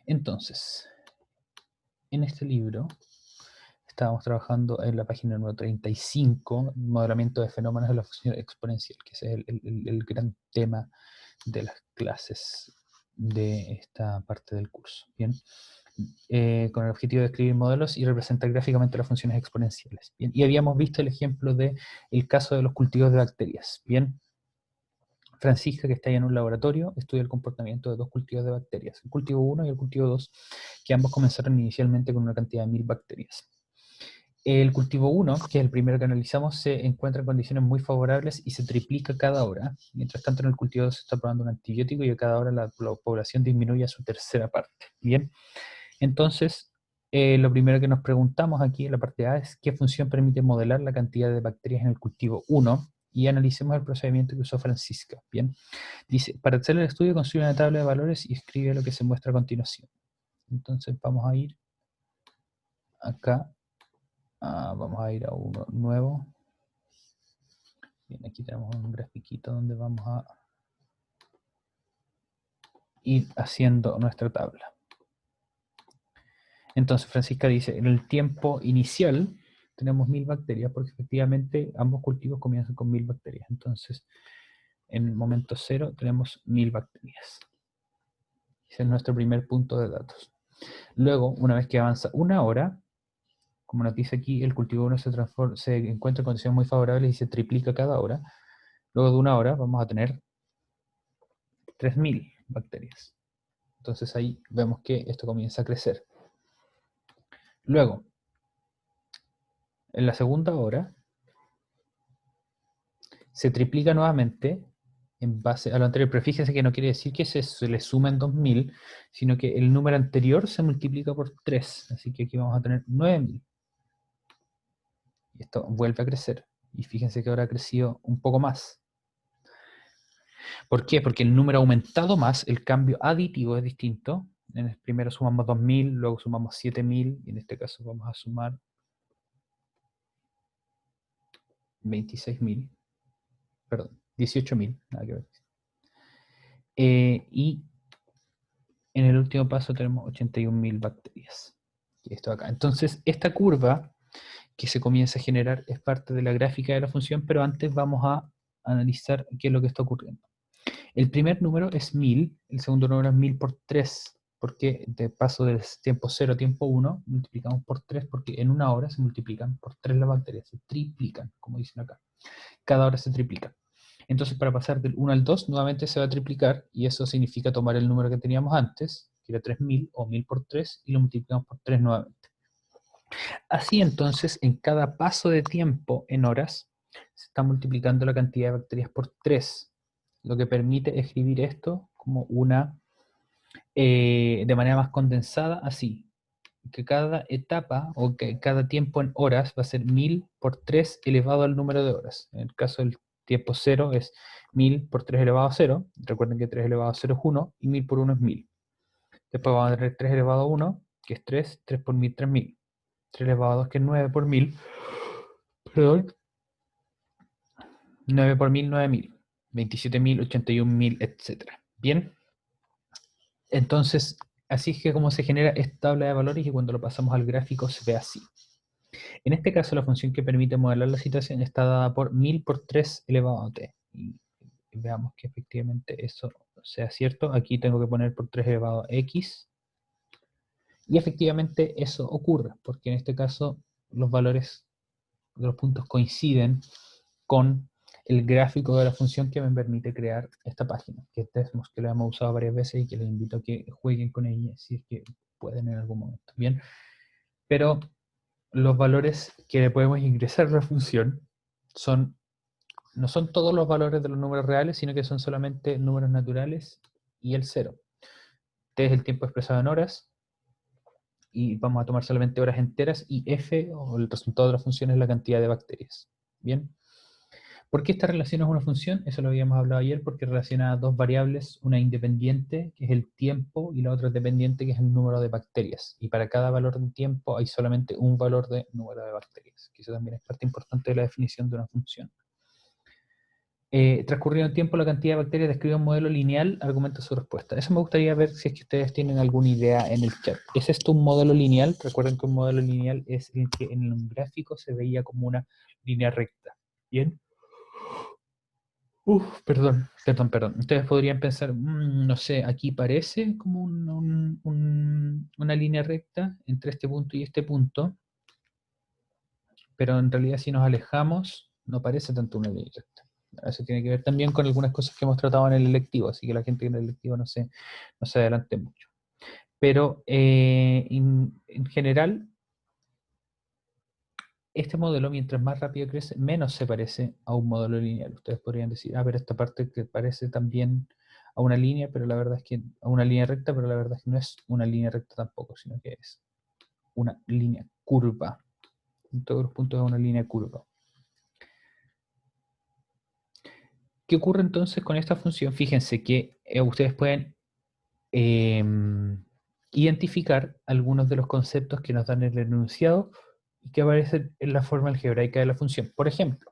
Entonces, en este libro estábamos trabajando en la página número 35, modelamiento de fenómenos de la función exponencial, que ese es el gran tema de las clases de esta parte del curso. Bien, con el objetivo de escribir modelos y representar gráficamente las funciones exponenciales. Bien, y habíamos visto el ejemplo del caso de los cultivos de bacterias. Bien, Francisca, que está ahí en un laboratorio, estudia el comportamiento de dos cultivos de bacterias, el cultivo 1 y el cultivo 2, que ambos comenzaron inicialmente con una cantidad de 1000 bacterias. El cultivo 1, que es el primero que analizamos, se encuentra en condiciones muy favorables y se triplica cada hora. Mientras tanto, en el cultivo 2 se está probando un antibiótico y a cada hora la población disminuye a su tercera parte. Bien, entonces, lo primero que nos preguntamos aquí en la parte A es qué función permite modelar la cantidad de bacterias en el cultivo 1 y analicemos el procedimiento que usó Francisca. Bien, dice, para hacer el estudio construye una tabla de valores y escribe lo que se muestra a continuación. Entonces vamos a ir acá. Vamos a ir a uno nuevo. Bien, aquí tenemos un grafiquito donde vamos a ir haciendo nuestra tabla. Entonces Francisca dice, en el tiempo inicial tenemos 1000 bacterias, porque efectivamente ambos cultivos comienzan con 1000 bacterias. Entonces, en el momento 0 tenemos 1000 bacterias. Ese es nuestro primer punto de datos. Luego, una vez que avanza una hora, como nos dice aquí, el cultivo 1 se encuentra en condiciones muy favorables y se triplica cada hora. Luego de una hora vamos a tener 3000 bacterias. Entonces ahí vemos que esto comienza a crecer. Luego, en la segunda hora, se triplica nuevamente en base a lo anterior, pero fíjense que no quiere decir que se le sumen 2000, sino que el número anterior se multiplica por 3, así que aquí vamos a tener 9000. Y esto vuelve a crecer, y fíjense que ahora ha crecido un poco más. ¿Por qué? Porque el número ha aumentado más, el cambio aditivo es distinto. En el primero sumamos 2000, luego sumamos 7000, y en este caso vamos a sumar 26.000, perdón, 18.000, nada que ver. Y en el último paso tenemos 81.000 bacterias. Y esto acá. Entonces, esta curva que se comienza a generar es parte de la gráfica de la función, pero antes vamos a analizar qué es lo que está ocurriendo. El primer número es 1000, el segundo número es 1000 por 3, porque de paso del tiempo 0 a tiempo 1 multiplicamos por 3, porque en una hora se multiplican por 3 las bacterias, se triplican, como dicen acá. Cada hora se triplica. Entonces, para pasar del 1 al 2, nuevamente se va a triplicar, y eso significa tomar el número que teníamos antes, que era 3000, o 1000 por 3, y lo multiplicamos por 3 nuevamente. Así entonces, en cada paso de tiempo en horas, se está multiplicando la cantidad de bacterias por 3, lo que permite escribir esto como de manera más condensada, así, que cada etapa o que cada tiempo en horas va a ser 1000 por 3 elevado al número de horas. En el caso del tiempo 0 es 1000 por 3 elevado a 0. Recuerden que 3 elevado a 0 es 1 y 1000 por 1 es 1000. Después vamos a tener 3 elevado a 1, que es 3, 3 por 1000, 3000. 3 elevado a 2, que es 9 por 1000. Perdón. 9 por 1000, 9000. 27.000, 81.000, etc. Bien. Entonces, así es que como se genera esta tabla de valores y cuando lo pasamos al gráfico se ve así. En este caso, la función que permite modelar la situación está dada por 1000 por 3 elevado a t. Y veamos que efectivamente eso sea cierto. Aquí tengo que poner por 3 elevado a x. Y efectivamente eso ocurre, porque en este caso los valores de los puntos coinciden con el gráfico de la función que me permite crear esta página, que la hemos usado varias veces y que les invito a que jueguen con ella si es que pueden en algún momento. Bien, pero los valores que le podemos ingresar a la función no son todos los valores de los números reales, sino que son solamente números naturales y el 0. T es el tiempo expresado en horas, y vamos a tomar solamente horas enteras, y f, o el resultado de la función, es la cantidad de bacterias. Bien. ¿Por qué esta relación es una función? Eso lo habíamos hablado ayer, porque relaciona dos variables, una independiente, que es el tiempo, y la otra dependiente, que es el número de bacterias. Y para cada valor de tiempo hay solamente un valor de número de bacterias, que eso también es parte importante de la definición de una función. Transcurrido el tiempo, la cantidad de bacterias describe un modelo lineal, argumenta su respuesta. Eso me gustaría ver si es que ustedes tienen alguna idea en el chat. ¿Es esto un modelo lineal? Recuerden que un modelo lineal es el que en un gráfico se veía como una línea recta. ¿Bien? Perdón. Ustedes podrían pensar, no sé, aquí parece como una línea recta entre este punto y este punto, pero en realidad si nos alejamos, no parece tanto una línea recta. Eso tiene que ver también con algunas cosas que hemos tratado en el electivo, así que la gente en el electivo no se adelante mucho. Pero en general, este modelo, mientras más rápido crece, menos se parece a un modelo lineal. Ustedes podrían decir, pero esta parte que parece también a una línea, pero la verdad es que a una línea recta, pero la verdad es que no es una línea recta tampoco, sino que es una línea curva. En todos los puntos es una línea curva. ¿Qué ocurre entonces con esta función? Fíjense que ustedes pueden identificar algunos de los conceptos que nos dan el enunciado y que aparecen en la forma algebraica de la función. Por ejemplo,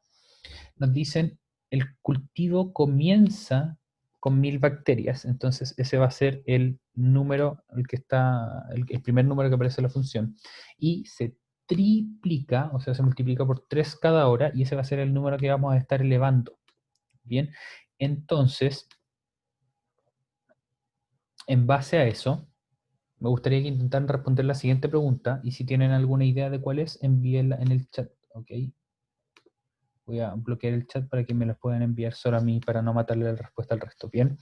nos dicen el cultivo comienza con 1000 bacterias, entonces ese va a ser el número, el primer número que aparece en la función, y se triplica, o sea, se multiplica por 3 cada hora, y ese va a ser el número que vamos a estar elevando. Bien, entonces, en base a eso, me gustaría que intentaran responder la siguiente pregunta, y si tienen alguna idea de cuál es, envíenla en el chat, ¿ok? Voy a bloquear el chat para que me las puedan enviar solo a mí para no matarle la respuesta al resto. Bien.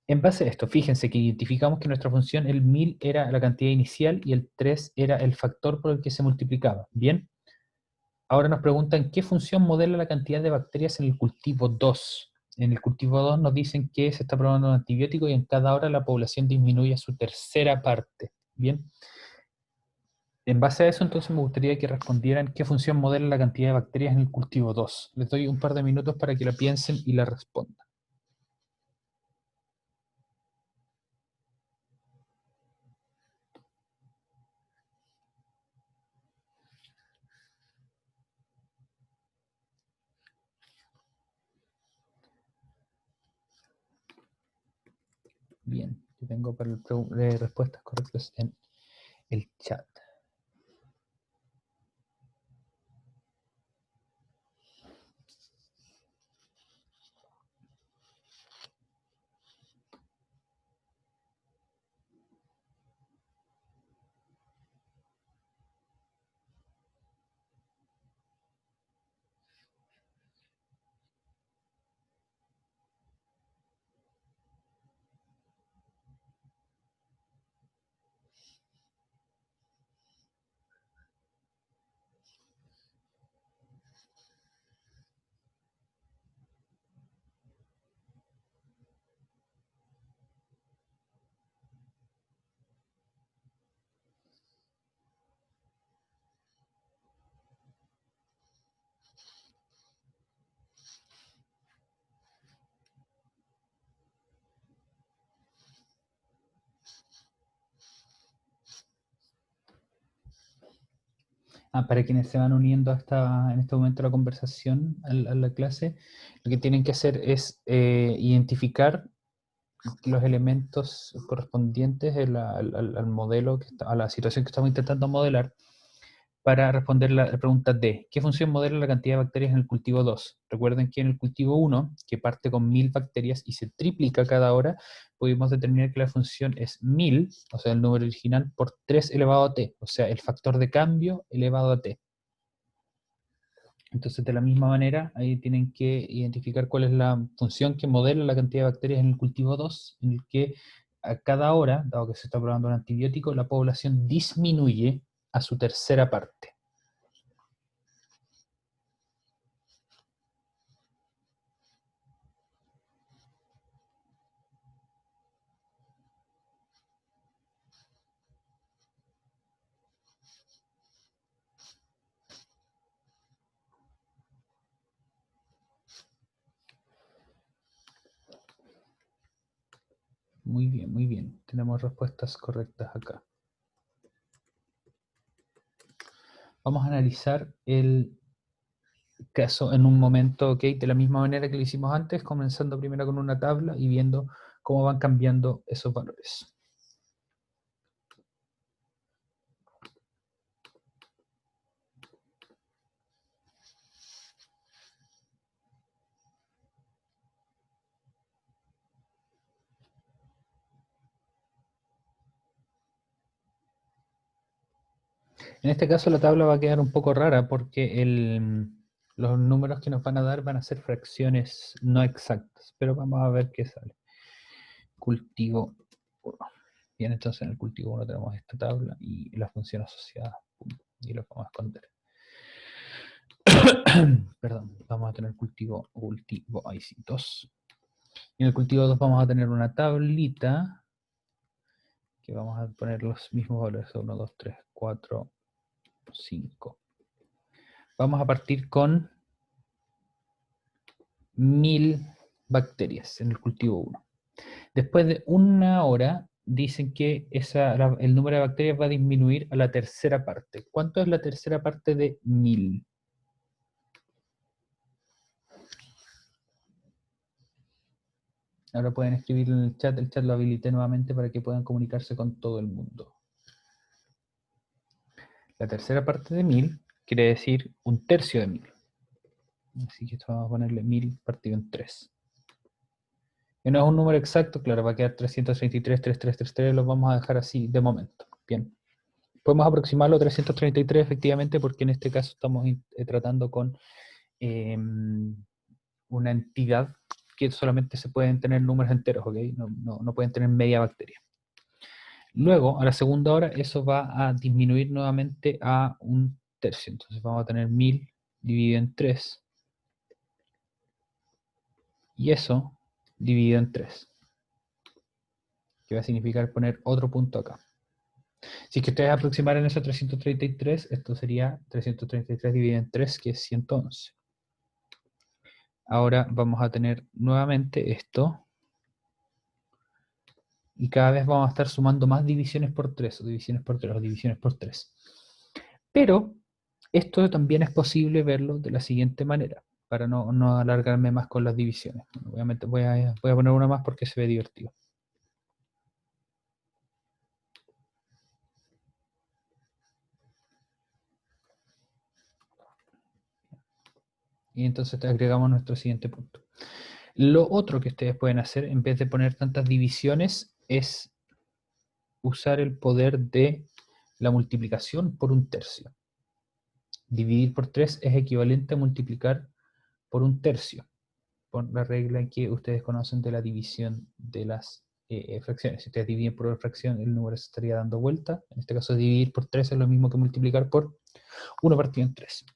En base a esto, fíjense que identificamos que nuestra función, el 1000 era la cantidad inicial y el 3 era el factor por el que se multiplicaba. Bien. Ahora nos preguntan qué función modela la cantidad de bacterias en el cultivo 2. En el cultivo 2 nos dicen que se está probando un antibiótico y en cada hora la población disminuye a su tercera parte. Bien. En base a eso, entonces me gustaría que respondieran qué función modela la cantidad de bacterias en el cultivo 2. Les doy un par de minutos para que la piensen y la respondan. Bien, yo tengo para respuestas correctas en el chat. Para quienes se van uniendo en este momento a la conversación, a la clase, lo que tienen que hacer es identificar los elementos correspondientes al modelo, a la situación que estamos intentando modelar, para responder la pregunta D. ¿Qué función modela la cantidad de bacterias en el cultivo 2? Recuerden que en el cultivo 1, que parte con 1000 bacterias y se triplica cada hora, pudimos determinar que la función es 1000, o sea, el número original, por 3 elevado a t, o sea, el factor de cambio elevado a t. Entonces, de la misma manera, ahí tienen que identificar cuál es la función que modela la cantidad de bacterias en el cultivo 2, en el que a cada hora, dado que se está probando un antibiótico, la población disminuye a su tercera parte. Muy bien, muy bien. Tenemos respuestas correctas acá. Vamos a analizar el caso, en un momento, ¿ok? De la misma manera que lo hicimos antes, comenzando primero con una tabla y viendo cómo van cambiando esos valores. En este caso la tabla va a quedar un poco rara porque los números que nos van a dar van a ser fracciones no exactas, pero vamos a ver qué sale. Cultivo 1. Bien, entonces en el cultivo 1 tenemos esta tabla y la función asociada. Y lo vamos a esconder. Perdón, vamos a tener cultivo ahí sí, 2. Y en el cultivo 2 vamos a tener una tablita que vamos a poner los mismos valores, 1, 2, 3, 4, 5. Vamos a partir con 1000 bacterias en el cultivo 1. Después de una hora, dicen que el número de bacterias va a disminuir a la tercera parte. ¿Cuánto es la tercera parte de 1000? Ahora pueden escribir en el chat lo habilité nuevamente para que puedan comunicarse con todo el mundo. La tercera parte de 1000 quiere decir un tercio de 1000. Así que esto vamos a ponerle 1000 partido en 3. Que no es un número exacto, claro, va a quedar 333, 3333, los vamos a dejar así de momento. Bien. Podemos aproximarlo a 333 efectivamente porque en este caso estamos tratando con una entidad que solamente se pueden tener números enteros, ¿ok? No pueden tener media bacteria. Luego, a la segunda hora, eso va a disminuir nuevamente a un tercio. Entonces vamos a tener 1000 dividido en 3. Y eso dividido en 3. Que va a significar poner otro punto acá. Si es que ustedes aproximaran eso a 333, esto sería 333 dividido en 3, que es 111. Ahora vamos a tener nuevamente esto. Y cada vez vamos a estar sumando más divisiones por 3, o divisiones por 3, o divisiones por 3. Pero esto también es posible verlo de la siguiente manera, para no alargarme más con las divisiones. Obviamente voy a poner una más porque se ve divertido. Y entonces agregamos nuestro siguiente punto. Lo otro que ustedes pueden hacer, en vez de poner tantas divisiones, es usar el poder de la multiplicación por un tercio. Dividir por 3 es equivalente a multiplicar por un tercio, por la regla que ustedes conocen de la división de las fracciones. Si ustedes dividen por una fracción, el número se estaría dando vuelta. En este caso, dividir por 3 es lo mismo que multiplicar por 1 partido en 3.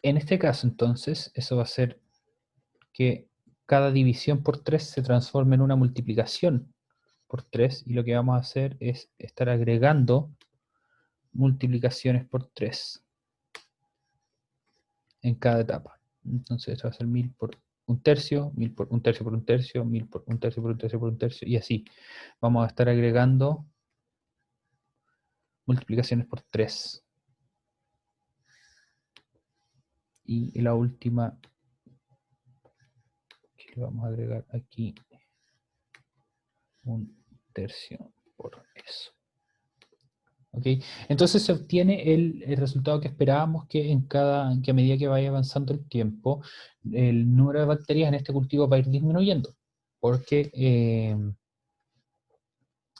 En este caso, entonces, eso va a hacer que cada división por 3 se transforme en una multiplicación por 3, y lo que vamos a hacer es estar agregando multiplicaciones por 3 en cada etapa. Entonces esto va a ser 1000 por un tercio, 1000 por un tercio por un tercio, 1000 por un tercio por un tercio por un tercio, y así. Vamos a estar agregando multiplicaciones por 3. Y la última que le vamos a agregar aquí, un tercio por eso. ¿Ok? Entonces se obtiene el resultado que esperábamos, que que a medida que vaya avanzando el tiempo, el número de bacterias en este cultivo va a ir disminuyendo, porque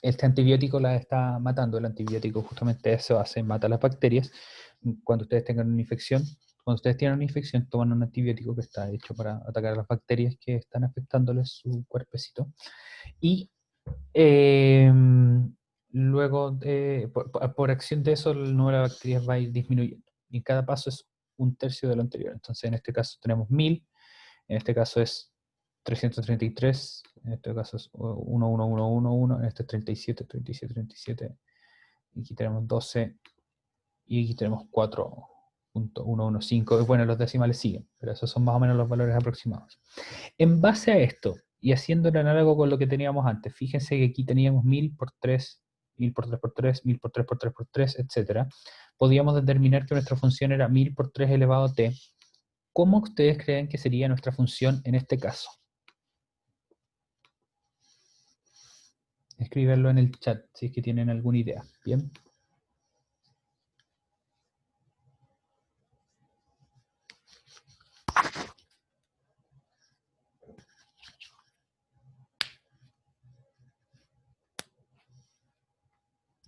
este antibiótico las está matando. El antibiótico justamente eso hace, mata las bacterias. Cuando ustedes tengan una infección, cuando ustedes tienen una infección, toman un antibiótico que está hecho para atacar a las bacterias que están afectándoles su cuerpecito. Y luego, por acción de eso, el número de bacterias va a ir disminuyendo. Y cada paso es un tercio de lo anterior. Entonces, en este caso tenemos 1000, en este caso es 333, en este caso es 11111, en este es 37, 37, 37, y aquí tenemos 12, y aquí tenemos 4.115, bueno, los decimales siguen, pero esos son más o menos los valores aproximados. En base a esto, y haciendo el análogo con lo que teníamos antes, fíjense que aquí teníamos 1000 por 3, 1000 por 3 por 3, 1000 por 3 por 3 por 3, etc. podíamos determinar que nuestra función era 1000 por 3 elevado a t. ¿Cómo ustedes creen que sería nuestra función en este caso? Escríbanlo en el chat si es que tienen alguna idea. Bien.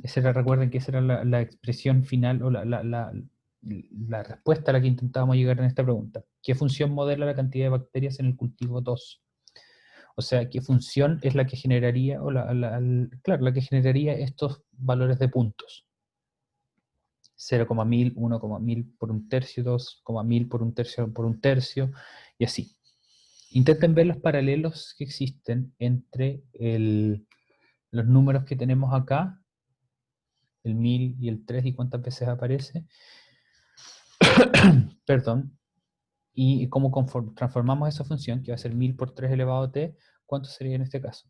Recuerden que esa era la expresión final o la respuesta a la que intentábamos llegar en esta pregunta. ¿Qué función modela la cantidad de bacterias en el cultivo 2? O sea, ¿qué función es la que generaría, claro, la que generaría estos valores de puntos? 0,1000, 1,1000 por un tercio, 2,1000 por un tercio, y así. Intenten ver los paralelos que existen entre los números que tenemos acá, el 1000 y el 3, y cuántas veces aparece. Perdón. Y cómo transformamos esa función, que va a ser 1000 por 3 elevado a t, ¿cuánto sería en este caso?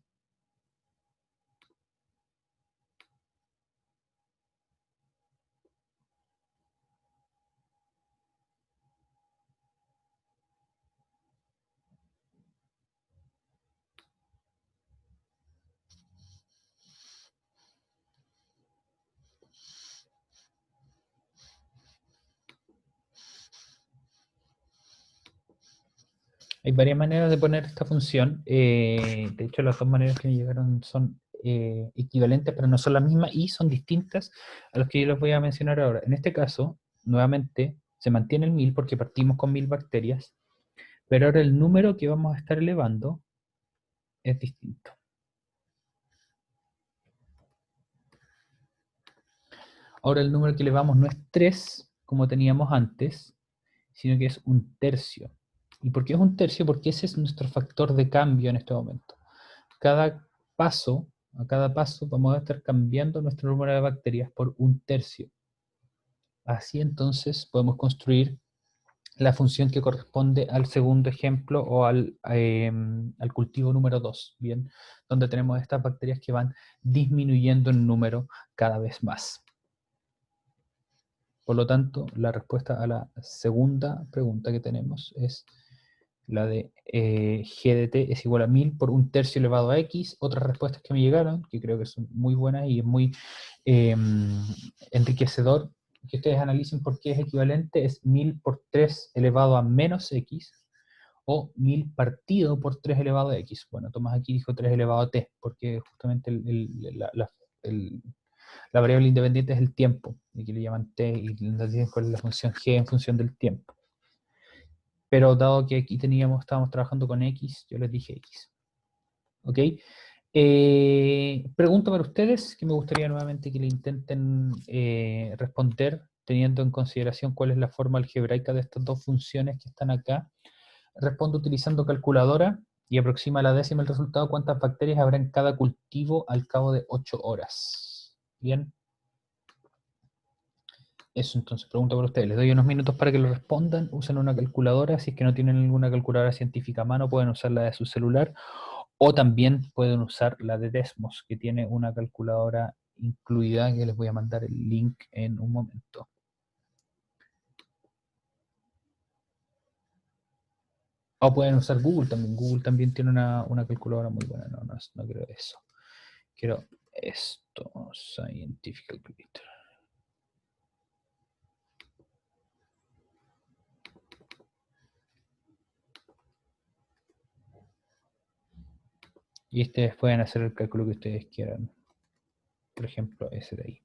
Hay varias maneras de poner esta función. De hecho, las dos maneras que me llegaron son equivalentes, pero no son las mismas y son distintas a las que yo les voy a mencionar ahora. En este caso, nuevamente, se mantiene el 1000 porque partimos con 1000 bacterias, pero ahora el número que vamos a estar elevando es distinto. Ahora el número que elevamos no es 3, como teníamos antes, sino que es un tercio. ¿Y por qué es un tercio? Porque ese es nuestro factor de cambio en este momento. Cada paso, a cada paso vamos a estar cambiando nuestro número de bacterias por un tercio. Así entonces podemos construir la función que corresponde al segundo ejemplo o al cultivo número 2, ¿bien? Donde tenemos estas bacterias que van disminuyendo en número cada vez más. Por lo tanto, la respuesta a la segunda pregunta que tenemos es la de g de t es igual a 1000 por un tercio elevado a x. Otras respuestas que me llegaron, que creo que son muy buenas y es muy enriquecedor que ustedes analicen por qué es equivalente, es 1000 por 3 elevado a menos x o 1000 partido por 3 elevado a x. Bueno, Tomás aquí dijo 3 elevado a t, porque justamente la variable independiente es el tiempo, y aquí le llaman t y nos dicen cuál es la función g en función del tiempo. Pero dado que aquí estábamos trabajando con x, yo les dije x. ¿Ok? Pregunta para ustedes que me gustaría nuevamente que le intenten responder teniendo en consideración cuál es la forma algebraica de estas dos funciones que están acá. Responde utilizando calculadora y aproxima a la décima el resultado. ¿Cuántas bacterias habrá en cada cultivo al cabo de 8 horas? Bien. Eso entonces, pregunta para ustedes. Les doy unos minutos para que lo respondan. Usen una calculadora. Si es que no tienen ninguna calculadora científica a mano, pueden usar la de su celular. O también pueden usar la de Desmos, que tiene una calculadora incluida, que les voy a mandar el link en un momento. O pueden usar Google también. Google también tiene una calculadora muy buena. No quiero eso. Quiero esto. Scientific Calculator. Y ustedes pueden hacer el cálculo que ustedes quieran. Por ejemplo, ese de ahí.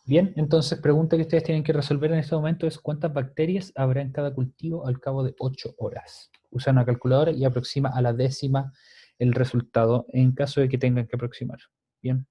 Bien, entonces pregunta que ustedes tienen que resolver en este momento es ¿cuántas bacterias habrá en cada cultivo al cabo de 8 horas? Usa una calculadora y aproxima a la décima el resultado en caso de que tengan que aproximar. Bien.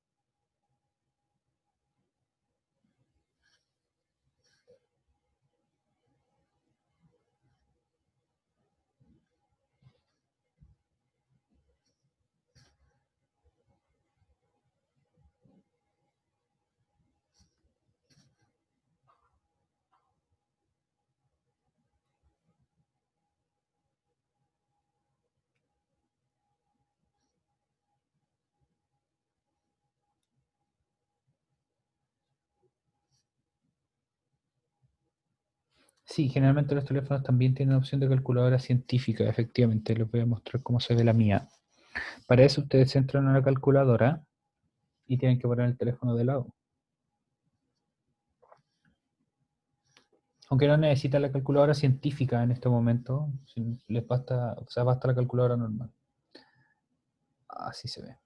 Sí, generalmente los teléfonos también tienen opción de calculadora científica, efectivamente. Les voy a mostrar cómo se ve la mía. Para eso ustedes entran a la calculadora y tienen que poner el teléfono de lado. Aunque no necesita la calculadora científica en este momento, les basta, o sea, basta la calculadora normal. Así se ve.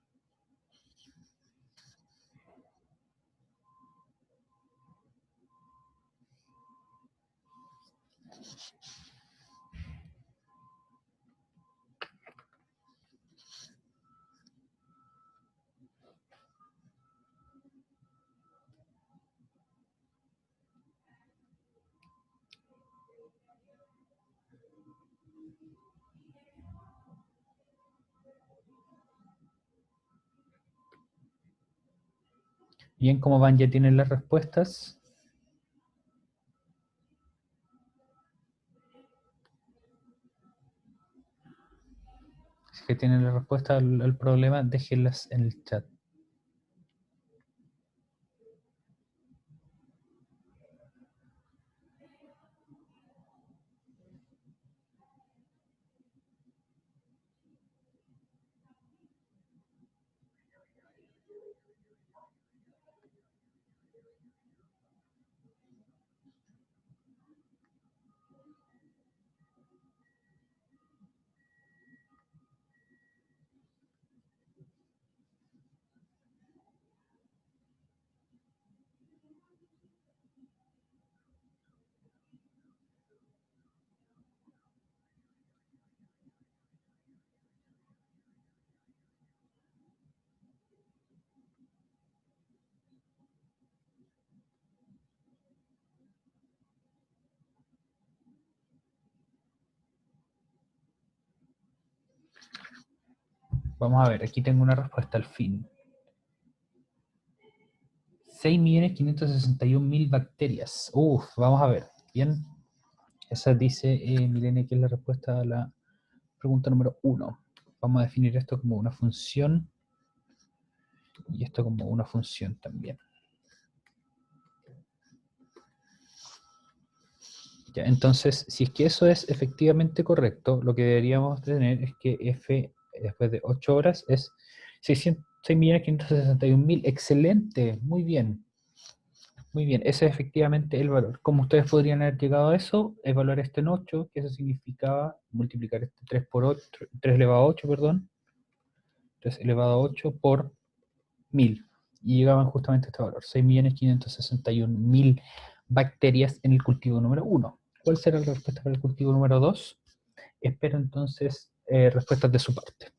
Bien, ¿cómo van? ¿Ya tienen las respuestas? Si que tienen la respuesta al problema, déjenlas en el chat. Vamos a ver, aquí tengo una respuesta al fin. 6.561.000 bacterias. Uf, vamos a ver. Bien, esa dice Milene que es la respuesta a la pregunta número 1. Vamos a definir esto como una función y esto como una función también. Ya, entonces, si es que eso es efectivamente correcto, lo que deberíamos tener es que f después de 8 horas es 6.561.000. Excelente, muy bien. Muy bien, ese es efectivamente el valor. ¿Cómo ustedes podrían haber llegado a eso? Evaluar esto en 8, que eso significaba multiplicar este 3 por 8, 3 elevado a 8, perdón, 3 elevado a 8 por 1000. Y llegaban justamente a este valor, 6.561.000 bacterias en el cultivo número 1. ¿Cuál será la respuesta para el cultivo número 2? Espero entonces respuestas de su parte.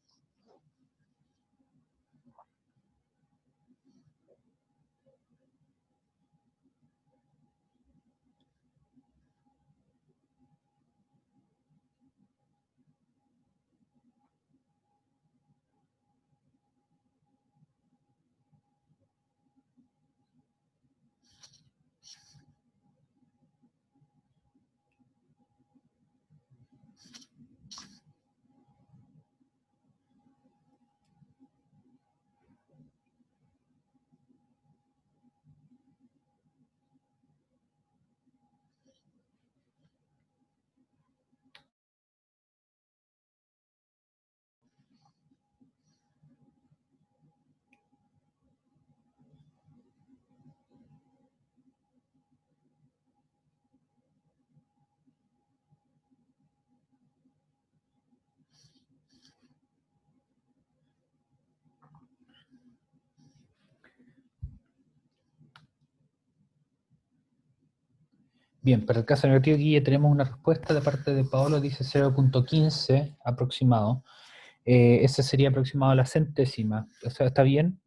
Bien, para el caso negativo aquí ya tenemos una respuesta de parte de Paolo, dice 0.15 aproximado. Ese sería aproximado a la centésima. O sea, ¿está bien?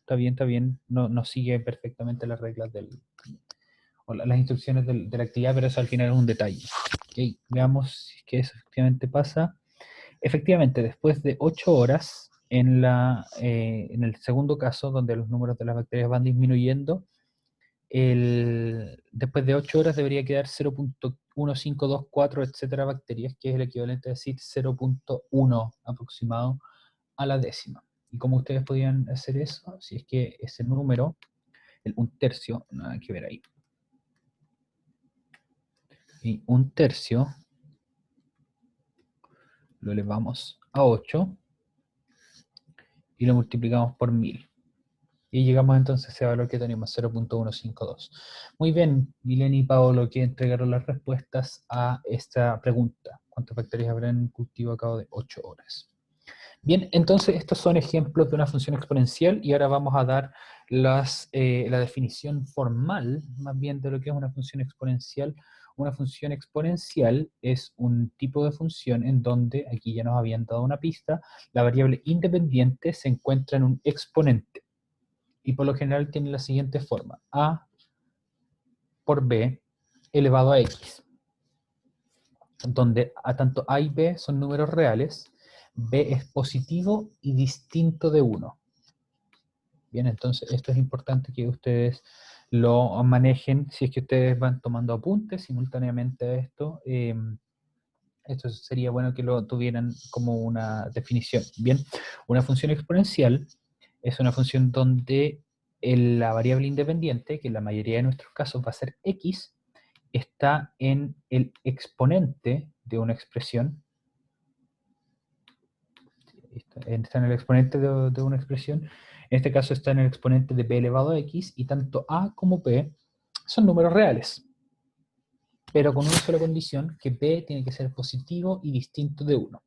Está bien, está bien. No, no sigue perfectamente las reglas o las instrucciones de la actividad, pero eso al final es un detalle. Ok, veamos si es que eso efectivamente pasa. Efectivamente, después de 8 horas, en el segundo caso, donde los números de las bacterias van disminuyendo, después de 8 horas debería quedar 0.1524, etcétera, bacterias, que es el equivalente a decir 0.1 aproximado a la décima. ¿Y cómo ustedes podían hacer eso? Si es que ese número, un tercio, nada que ver ahí. Y un tercio lo elevamos a 8 y lo multiplicamos por 1000. Y llegamos entonces a ese valor que tenemos, 0.152. Muy bien, Milena y Paolo, que entregaron las respuestas a esta pregunta. ¿Cuántas bacterias habrá en un cultivo a cabo de 8 horas? Bien, entonces estos son ejemplos de una función exponencial y ahora vamos a dar la definición formal, más bien de lo que es una función exponencial. Una función exponencial es un tipo de función en donde, aquí ya nos habían dado una pista, la variable independiente se encuentra en un exponente y por lo general tiene la siguiente forma: a por b elevado a x, donde a tanto a y b son números reales, b es positivo y distinto de 1. Bien, entonces esto es importante que ustedes lo manejen si es que ustedes van tomando apuntes simultáneamente a esto. Esto sería bueno que lo tuvieran como una definición. Bien, una función exponencial es una función donde la variable independiente, que en la mayoría de nuestros casos va a ser x, está en el exponente de una expresión. Está en el exponente de una expresión. En este caso está en el exponente de p elevado a x, y tanto a como p son números reales, pero con una sola condición, que p tiene que ser positivo y distinto de 1.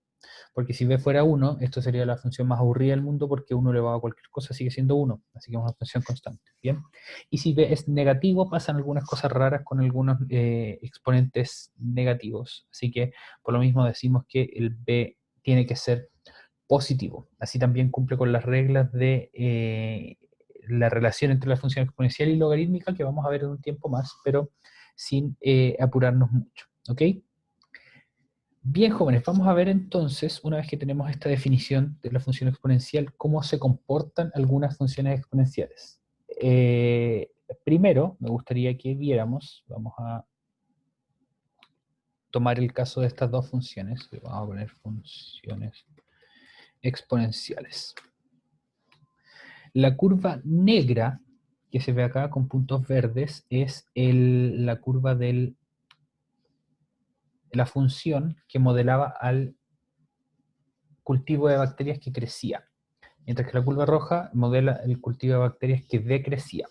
Porque si b fuera 1, esto sería la función más aburrida del mundo, porque 1 elevado a cualquier cosa sigue siendo 1, así que es una función constante. Bien. Y si b es negativo, pasan algunas cosas raras con algunos exponentes negativos. Así que por lo mismo decimos que el b tiene que ser positivo. Así también cumple con las reglas de la relación entre la función exponencial y logarítmica, que vamos a ver en un tiempo más, pero sin apurarnos mucho. ¿Ok? Bien, jóvenes, vamos a ver entonces, una vez que tenemos esta definición de la función exponencial, cómo se comportan algunas funciones exponenciales. Primero, me gustaría que viéramos, vamos a tomar el caso de estas dos funciones, vamos a poner funciones exponenciales. La curva negra que se ve acá con puntos verdes es la curva de la función que modelaba al cultivo de bacterias que crecía, mientras que la curva roja modela el cultivo de bacterias que decrecía.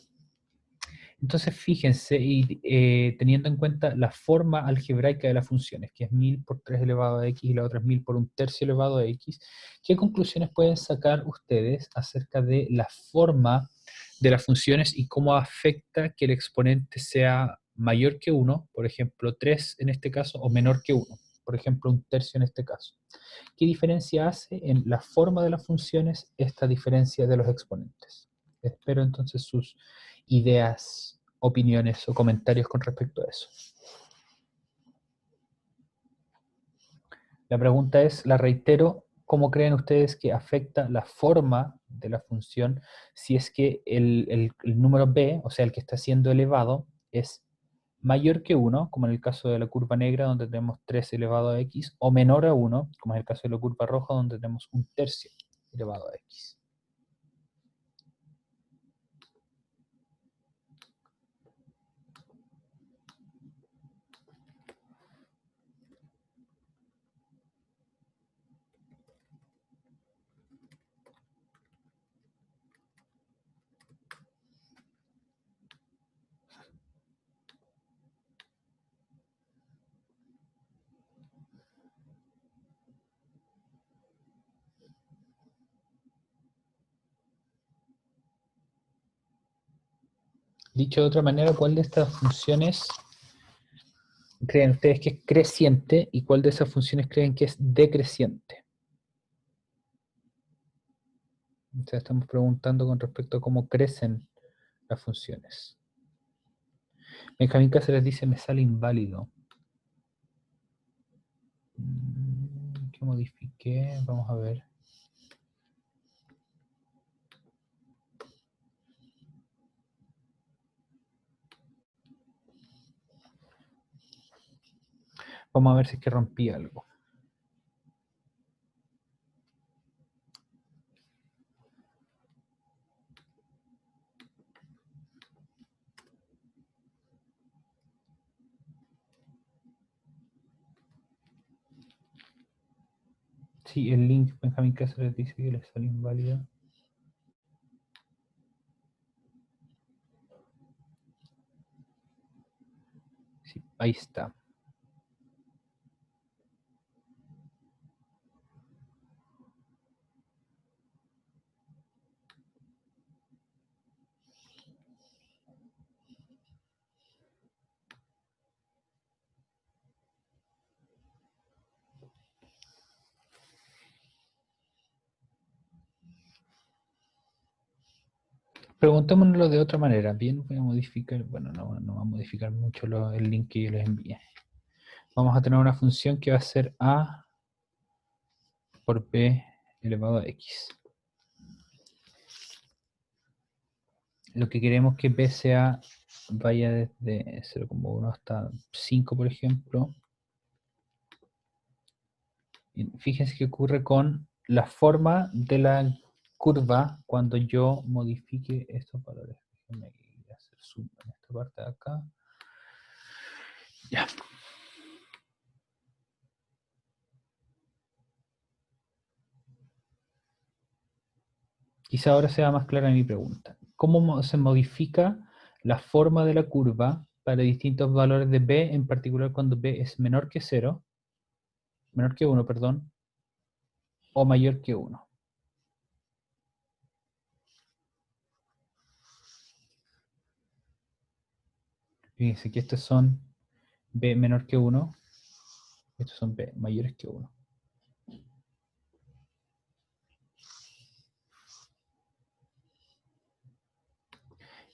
Entonces fíjense, y teniendo en cuenta la forma algebraica de las funciones, que es 1000 por 3 elevado a x y la otra es 1000 por un tercio elevado a x, ¿qué conclusiones pueden sacar ustedes acerca de la forma de las funciones y cómo afecta que el exponente sea mayor que 1, por ejemplo 3 en este caso, o menor que 1, por ejemplo un tercio en este caso? ¿Qué diferencia hace en la forma de las funciones esta diferencia de los exponentes? Espero entonces sus ideas, opiniones o comentarios con respecto a eso. La pregunta es, la reitero: ¿cómo creen ustedes que afecta la forma de la función si es que el número b, o sea, el que está siendo elevado, es mayor que 1, como en el caso de la curva negra, donde tenemos 3 elevado a x, o menor a 1, como en el caso de la curva roja, donde tenemos un tercio elevado a x? Dicho de otra manera, ¿cuál de estas funciones creen ustedes que es creciente y cuál de esas funciones creen que es decreciente? O sea, estamos preguntando con respecto a cómo crecen las funciones. Benjamín Cáceres dice, me sale inválido. ¿Qué modifiqué? Vamos a ver. Vamos a ver si es que rompí algo. Sí, el link Benjamín Cáceres dice que le sale inválido. Sí, ahí está. Preguntémonoslo de otra manera. Bien, voy a modificar, bueno, no va a modificar mucho el link que yo les envié. Vamos a tener una función que va a ser a por b elevado a x. Lo que queremos que b sea, vaya desde 0,1 hasta 5, por ejemplo. Y fíjense qué ocurre con la forma de la curva cuando yo modifique estos valores. Déjenme hacer zoom en esta parte de acá. Ya. Quizá ahora sea más clara mi pregunta. ¿Cómo se modifica la forma de la curva para distintos valores de b, en particular cuando b es menor que 0, menor que 1, perdón, o mayor que 1? Fíjense que estos son b menor que 1, estos son b mayores que 1.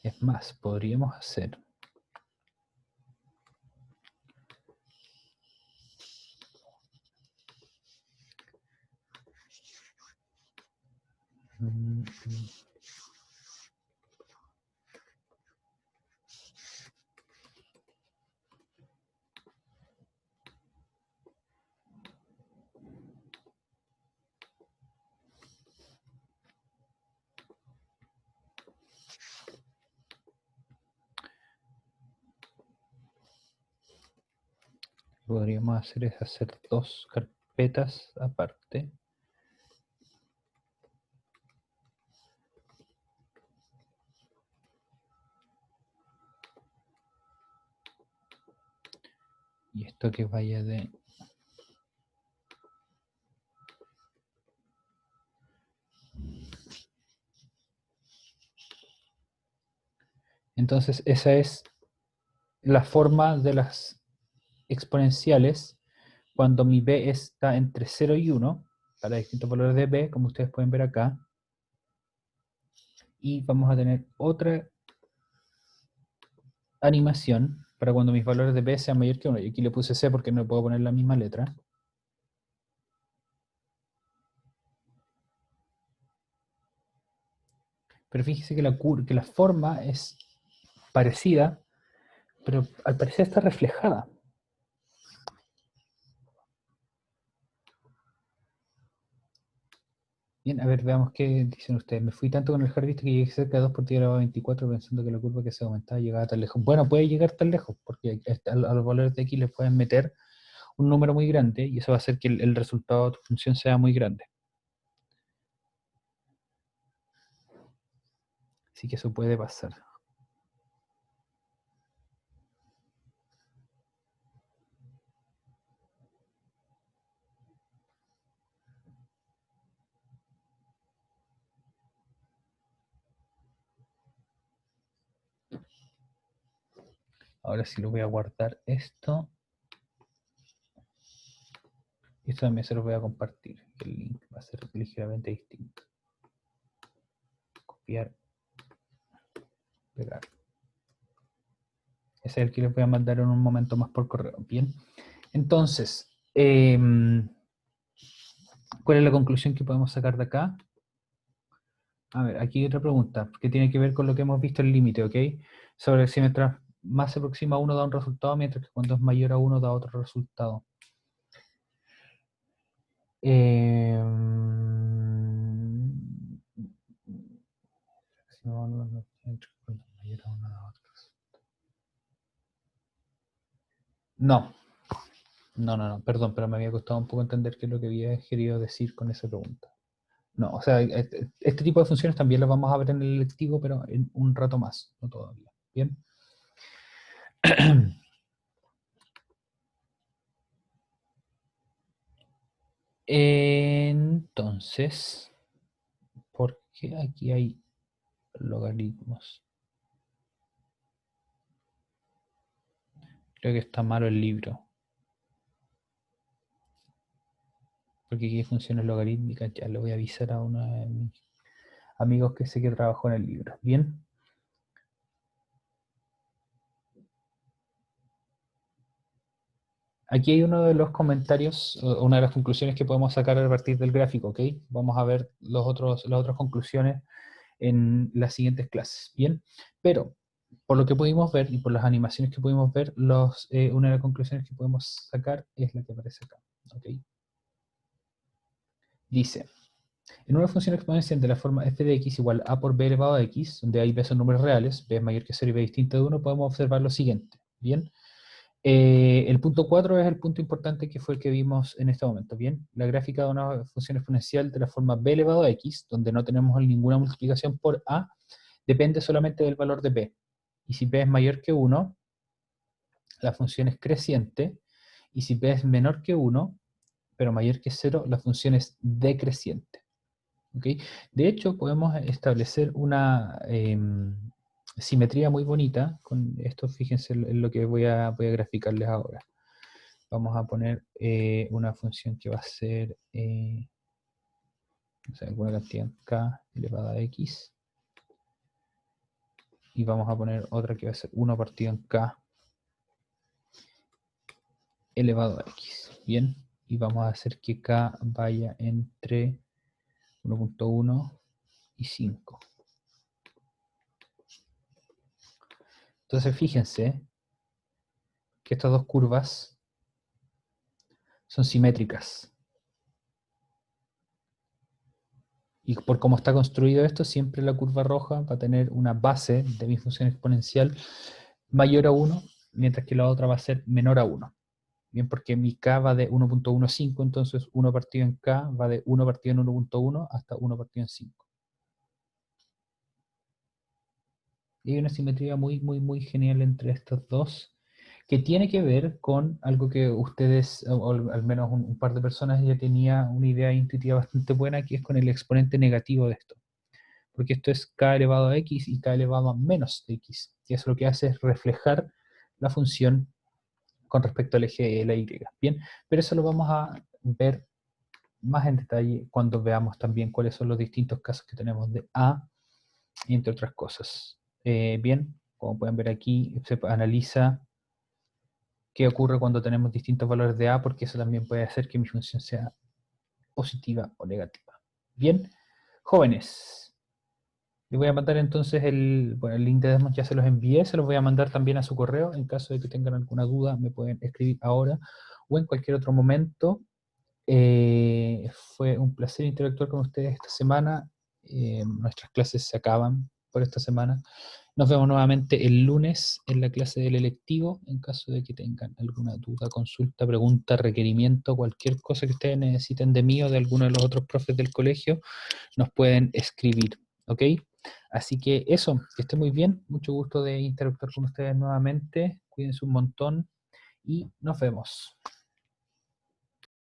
Es más, podríamos hacer podríamos hacer es hacer dos carpetas aparte. Y esto que vaya de... Entonces esa es la forma de las exponenciales cuando mi b está entre 0 y 1, para distintos valores de b, como ustedes pueden ver acá. Y vamos a tener otra animación para cuando mis valores de b sean mayor que 1. Y aquí le puse c porque no puedo poner la misma letra. Pero fíjese que la forma es parecida, pero al parecer está reflejada. Bien, a ver, veamos qué dicen ustedes. Me fui tanto con el hardware que llegué cerca de 2 por 10 elevado a 24 pensando que la curva que se aumentaba llegaba tan lejos. Bueno, puede llegar tan lejos porque a los valores de x les pueden meter un número muy grande y eso va a hacer que el resultado de tu función sea muy grande. Así que eso puede pasar. Ahora sí lo voy a guardar esto. Y esto también se lo voy a compartir. El link va a ser ligeramente distinto. Copiar. Pegar. Ese es el que les voy a mandar en un momento más por correo. Bien. Entonces, ¿cuál es la conclusión que podemos sacar de acá? A ver, aquí hay otra pregunta, que tiene que ver con lo que hemos visto el límite, ¿ok? Sobre si mientras más se aproxima a 1 da un resultado, mientras que cuando es mayor a 1 da otro resultado. Eh, no, No, perdón, pero me había costado un poco entender qué es lo que había querido decir con esa pregunta. No, o sea, este tipo de funciones también las vamos a ver en el lectivo, pero en un rato más, no todavía. Bien. Entonces, ¿por qué aquí hay logaritmos? Creo que está malo el libro. Porque aquí hay funciones logarítmicas. Ya le voy a avisar a uno de mis amigos que sé que trabajó en el libro. Bien. Aquí hay uno de los comentarios, una de las conclusiones que podemos sacar a partir del gráfico, ¿ok? Vamos a ver las otras conclusiones en las siguientes clases, ¿bien? Pero, por lo que pudimos ver y por las animaciones que pudimos ver, una de las conclusiones que podemos sacar es la que aparece acá, ¿ok? Dice, en una función exponencial de la forma f de x igual a por b elevado a x, donde a y b son números reales, b es mayor que 0 y b distinto de 1, podemos observar lo siguiente, ¿bien? El punto 4 es el punto importante que fue el que vimos en este momento, ¿bien? La gráfica de una función exponencial de la forma b elevado a x, donde no tenemos ninguna multiplicación por a, depende solamente del valor de b. Y si b es mayor que 1, la función es creciente, y si b es menor que 1, pero mayor que 0, la función es decreciente. ¿Okay? De hecho, podemos establecer una simetría muy bonita con esto. Fíjense en lo que voy a graficarles ahora. Vamos a poner una función que va a ser no sé, alguna cantidad k elevada a x, y vamos a poner otra que va a ser 1 partido en k elevado a x. Bien, y vamos a hacer que k vaya entre 1.1 y 5. Entonces fíjense que estas dos curvas son simétricas. Y por cómo está construido esto, siempre la curva roja va a tener una base de mi función exponencial mayor a 1, mientras que la otra va a ser menor a 1. Bien, porque mi k va de 1.15, entonces 1 partido en k va de 1 partido en 1.1 hasta 1 partido en 5. Y hay una simetría muy, muy, muy genial entre estos dos, que tiene que ver con algo que ustedes, o al menos un par de personas, ya tenía una idea intuitiva bastante buena, que es con el exponente negativo de esto. Porque esto es k elevado a x y k elevado a menos x. Y eso lo que hace es reflejar la función con respecto al eje de la y. Bien, pero eso lo vamos a ver más en detalle cuando veamos también cuáles son los distintos casos que tenemos de a, entre otras cosas. Bien, como pueden ver aquí, se analiza qué ocurre cuando tenemos distintos valores de a, porque eso también puede hacer que mi función sea positiva o negativa. Bien, jóvenes, les voy a mandar entonces el link de Desmos, ya se los envié, se los voy a mandar también a su correo. En caso de que tengan alguna duda, me pueden escribir ahora o en cualquier otro momento. Fue un placer interactuar con ustedes esta semana. Nuestras clases se acaban por esta semana. Nos vemos nuevamente el lunes en la clase del electivo. En caso de que tengan alguna duda, consulta, pregunta, requerimiento, cualquier cosa que ustedes necesiten de mí o de alguno de los otros profes del colegio, nos pueden escribir, ¿ok? Así que eso, que esté muy bien. Mucho gusto de interactuar con ustedes nuevamente. Cuídense un montón y nos vemos.